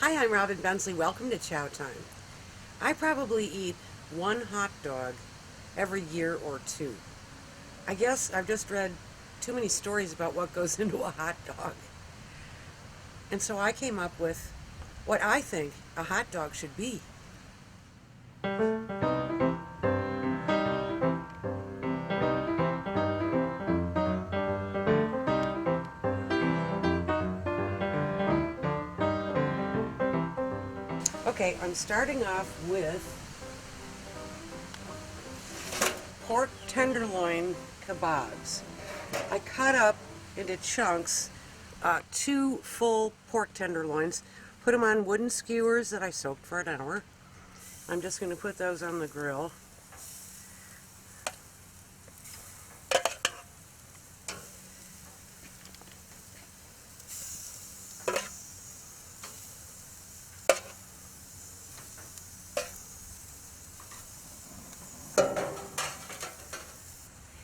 Hi, I'm Robin Benzle. Welcome to Chow Time. I probably eat one hot dog every year or two. I guess I've just read too many stories about what goes into a hot dog. And so I came up with what I think a hot dog should be. Okay, I'm starting off with pork tenderloin kebabs. I cut up into chunks 2 full pork tenderloins, put them on wooden skewers that I soaked for an hour. I'm just going to put those on the grill.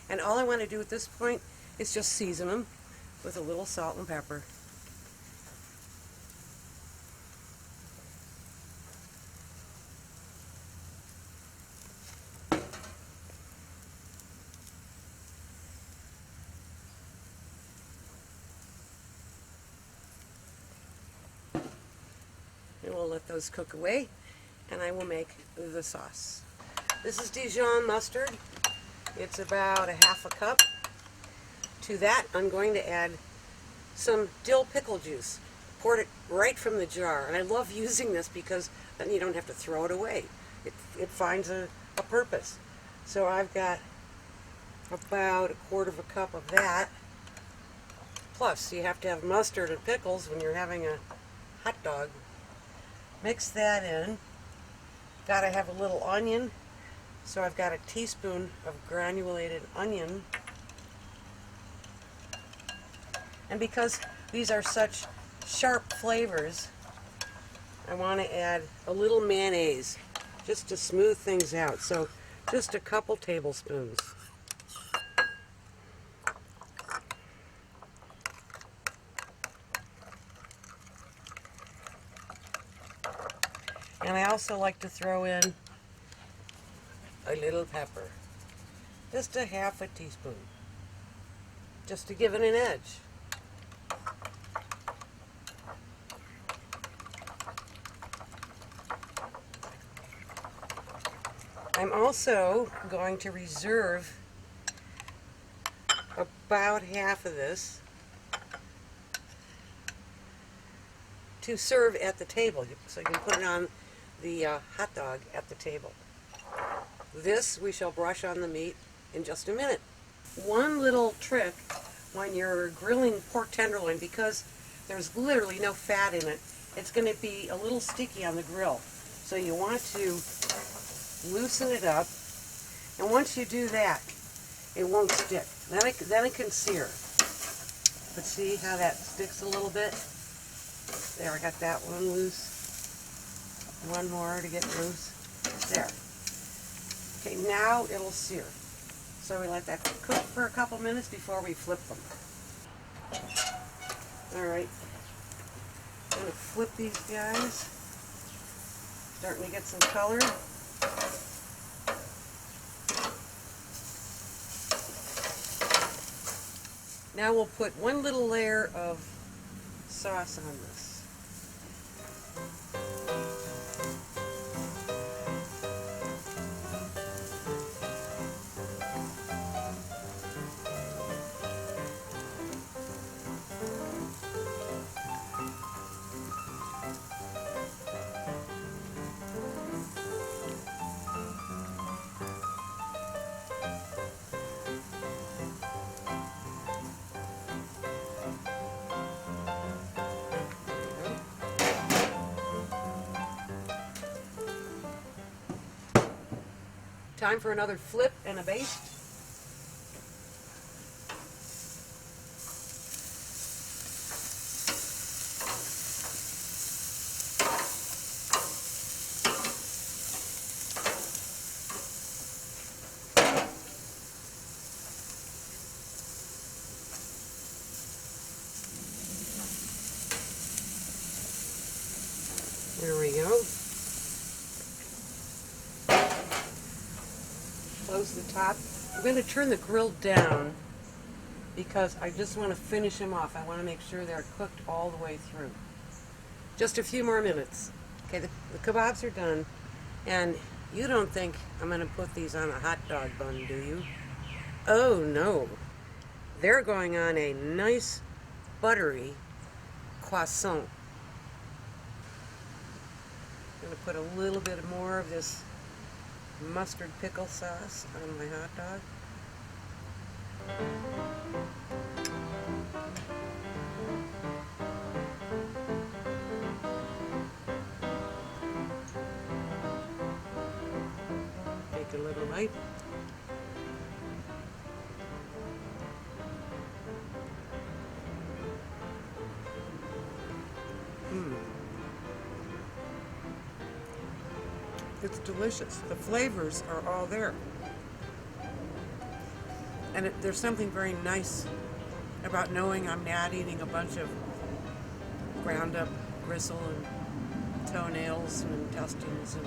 And all I want to do at this point is just season them with a little salt and pepper. And we'll let those cook away, and I will make the sauce. This is Dijon mustard. It's about a half a cup. To that, I'm going to add some dill pickle juice. Poured it right from the jar, and I love using this because then you don't have to throw it away. It finds a purpose. So I've got about 1/4 cup of that. Plus, you have to have mustard and pickles when you're having a hot dog. Mix that in. Gotta have a little onion, so I've got a teaspoon of granulated onion. And because these are such sharp flavors, I want to add a little mayonnaise just to smooth things out. So just a couple tablespoons. And I also like to throw in a little pepper. Just a half a teaspoon. Just to give it an edge. I'm also going to reserve about half of this to serve at the table, so you can put it on the hot dog at the table. This we shall brush on the meat in just a minute. One little trick when you're grilling pork tenderloin, because there's literally no fat in it, it's going to be a little sticky on the grill. So you want to loosen it up, and once you do that, it won't stick. Then it can sear. But see how that sticks a little bit? There, I got that one loose. One more to get loose. There. Okay, now it'll sear. So we let that cook for a couple minutes before we flip them. Alright. I'm going to flip these guys. Starting to get some color. Now we'll put one little layer of sauce on this. Time for another flip and a baste. There we go. Close the top. I'm going to turn the grill down because I just want to finish them off. I want to make sure they're cooked all the way through. Just a few more minutes. Okay, the kebabs are done. And you don't think I'm going to put these on a hot dog bun, do you? Oh, no. They're going on a nice, buttery croissant. I'm going to put a little bit more of this mustard pickle sauce on my hot dog. Take a little bite. It's delicious. The flavors are all there. And there's something very nice about knowing I'm not eating a bunch of ground up gristle and toenails and intestines and